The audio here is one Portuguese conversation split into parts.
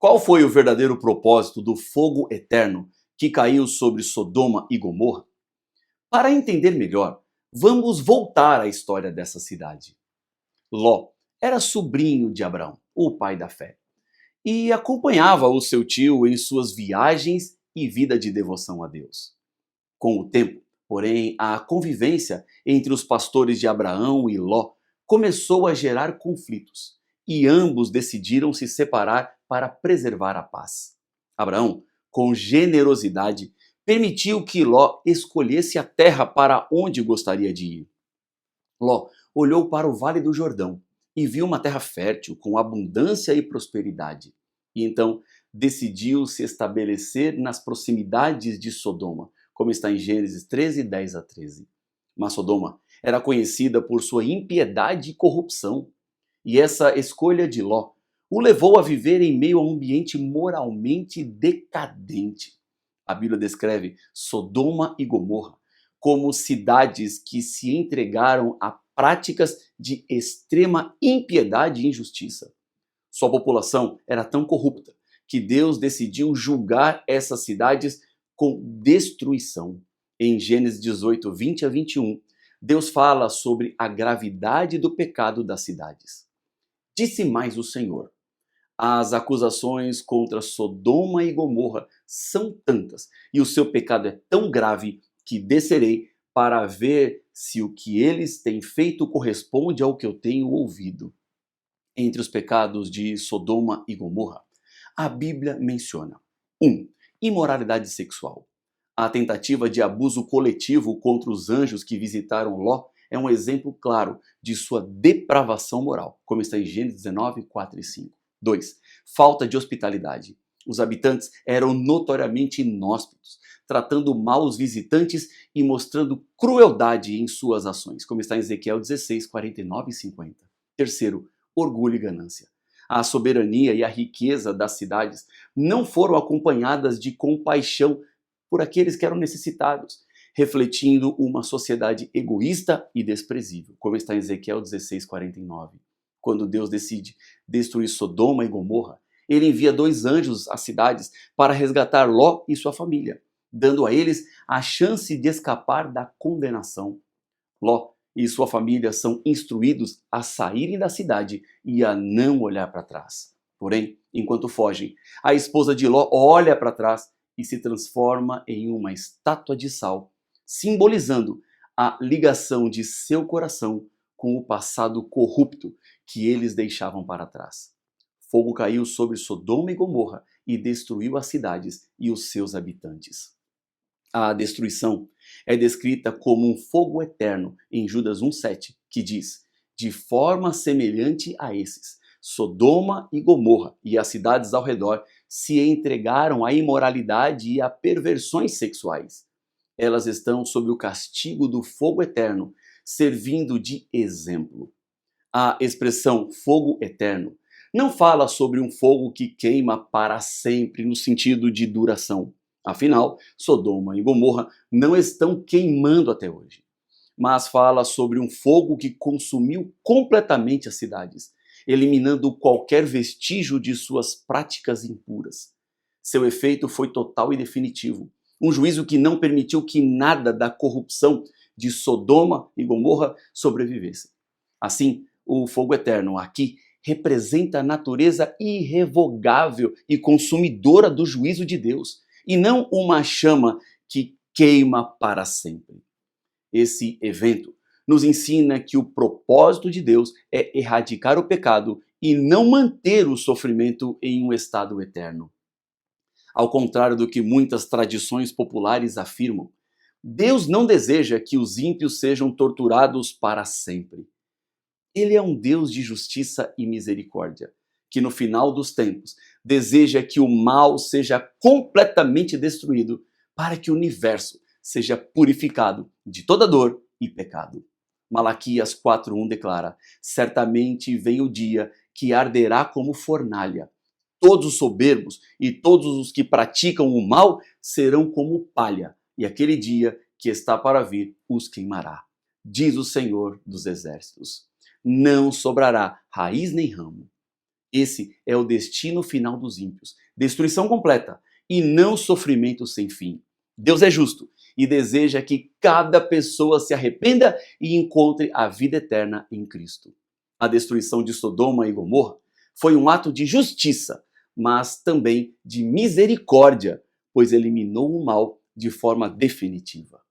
Qual foi o verdadeiro propósito do fogo eterno que caiu sobre Sodoma e Gomorra? Para entender melhor, vamos voltar à história dessa cidade. Ló era sobrinho de Abraão, o pai da fé, e acompanhava o seu tio em suas viagens e vida de devoção a Deus. Com o tempo, porém, a convivência entre os pastores de Abraão e Ló começou a gerar conflitos, e ambos decidiram se separar para preservar a paz. Abraão, com generosidade, permitiu que Ló escolhesse a terra para onde gostaria de ir. Ló olhou para o Vale do Jordão e viu uma terra fértil, com abundância e prosperidade. E então decidiu se estabelecer nas proximidades de Sodoma, como está em Gênesis 13, 10 a 13. Mas Sodoma era conhecida por sua impiedade e corrupção. E essa escolha de Ló o levou a viver em meio a um ambiente moralmente decadente. A Bíblia descreve Sodoma e Gomorra como cidades que se entregaram a práticas de extrema impiedade e injustiça. Sua população era tão corrupta que Deus decidiu julgar essas cidades com destruição. Em Gênesis 18, 20 a 21, Deus fala sobre a gravidade do pecado das cidades. Disse mais o Senhor: as acusações contra Sodoma e Gomorra são tantas, e o seu pecado é tão grave, que descerei para ver se o que eles têm feito corresponde ao que eu tenho ouvido. Entre os pecados de Sodoma e Gomorra, a Bíblia menciona 1. Imoralidade sexual. A tentativa de abuso coletivo contra os anjos que visitaram Ló é um exemplo claro de sua depravação moral, como está em Gênesis 19, 4 e 5. 2. Falta de hospitalidade. Os habitantes eram notoriamente inóspitos, tratando mal os visitantes e mostrando crueldade em suas ações, como está em Ezequiel 16, 49 e 50. Terceiro, orgulho e ganância. A soberania e a riqueza das cidades não foram acompanhadas de compaixão por aqueles que eram necessitados, refletindo uma sociedade egoísta e desprezível, como está em Ezequiel 16, 49. Quando Deus decide destruir Sodoma e Gomorra, ele envia 2 anjos às cidades para resgatar Ló e sua família, dando a eles a chance de escapar da condenação. Ló e sua família são instruídos a saírem da cidade e a não olhar para trás. Porém, enquanto fogem, a esposa de Ló olha para trás e se transforma em uma estátua de sal, simbolizando a ligação de seu coração com o passado corrupto que eles deixavam para trás. Fogo caiu sobre Sodoma e Gomorra e destruiu as cidades e os seus habitantes. A destruição é descrita como um fogo eterno em Judas 1,7, que diz: de forma semelhante a esses, Sodoma e Gomorra e as cidades ao redor se entregaram à imoralidade e a perversões sexuais. Elas estão sob o castigo do fogo eterno, servindo de exemplo. A expressão fogo eterno não fala sobre um fogo que queima para sempre no sentido de duração. Afinal, Sodoma e Gomorra não estão queimando até hoje. Mas fala sobre um fogo que consumiu completamente as cidades, eliminando qualquer vestígio de suas práticas impuras. Seu efeito foi total e definitivo. Um juízo que não permitiu que nada da corrupção de Sodoma e Gomorra sobrevivesse. Assim, o fogo eterno aqui representa a natureza irrevogável e consumidora do juízo de Deus, e não uma chama que queima para sempre. Esse evento nos ensina que o propósito de Deus é erradicar o pecado e não manter o sofrimento em um estado eterno. Ao contrário do que muitas tradições populares afirmam, Deus não deseja que os ímpios sejam torturados para sempre. Ele é um Deus de justiça e misericórdia, que no final dos tempos deseja que o mal seja completamente destruído para que o universo seja purificado de toda dor e pecado. Malaquias 4:1 declara: certamente vem o dia que arderá como fornalha. Todos os soberbos e todos os que praticam o mal serão como palha, e aquele dia que está para vir os queimará, diz o Senhor dos Exércitos. Não sobrará raiz nem ramo. Esse é o destino final dos ímpios: destruição completa e não sofrimento sem fim. Deus é justo e deseja que cada pessoa se arrependa e encontre a vida eterna em Cristo. A destruição de Sodoma e Gomorra foi um ato de justiça, mas também de misericórdia, pois eliminou o mal de forma definitiva.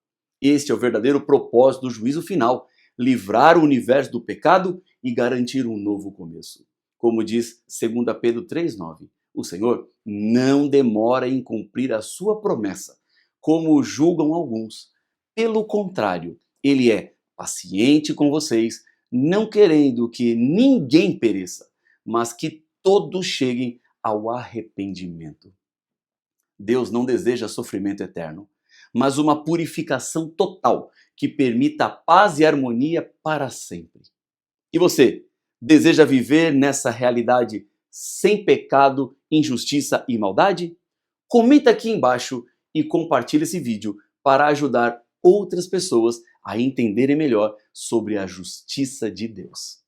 Este é o verdadeiro propósito do juízo final: livrar o universo do pecado e garantir um novo começo. Como diz 2 Pedro 3,9, o Senhor não demora em cumprir a sua promessa, como julgam alguns. Pelo contrário, Ele é paciente com vocês, não querendo que ninguém pereça, mas que todos cheguem ao arrependimento. Deus não deseja sofrimento eterno, mas uma purificação total que permita paz e harmonia para sempre. E você, deseja viver nessa realidade sem pecado, injustiça e maldade? Comenta aqui embaixo e compartilhe esse vídeo para ajudar outras pessoas a entenderem melhor sobre a justiça de Deus.